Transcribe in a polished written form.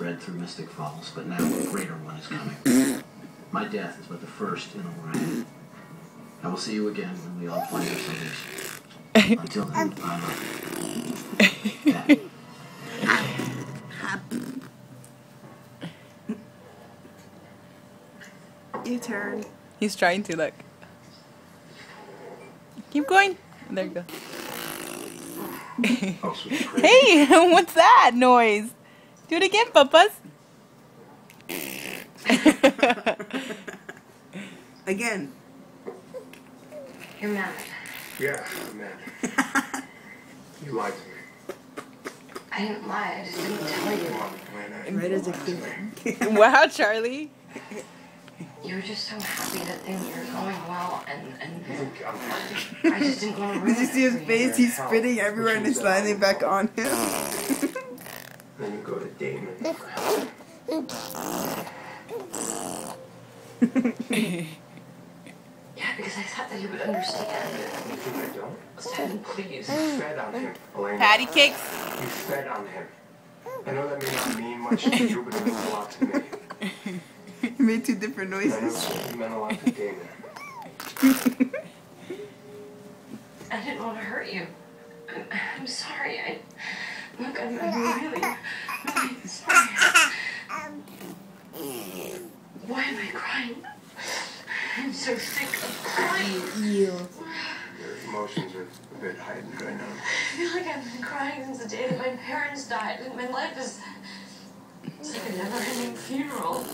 spread through mystic falls, but now a greater one is coming. My death is but the first in a line. I will see you again when we all find our salvation. Until then, Your turn. He's trying to, look. Keep going. There you go. Hey, what's that noise? Do it again, Papas. Again. You're mad. Yeah, I'm mad. You lied to me. I didn't lie, I just didn't tell you. Right as a kid. Wow, Charlie. You were just so happy that things were going well, and You think I'm happy? I just didn't want to ruin Did you see his it for face? He's spitting everywhere and it's landing back on him. Then you go to Damon. Yeah, because I thought that you would understand. You think I don't? Stan, please. You fed on him, Elena. Patty cakes. You fed on him. I know that may not mean much to you, but it means a lot to me. He made two different I know noises. it meant a lot to Damon. I didn't want to hurt you. I'm sorry. Look, I'm really sorry. Why am I crying? I'm so sick of crying. You. Your emotions are a bit heightened right now. I feel like I've been crying since the day that my parents died, and my life is... It's like a never-ending funeral.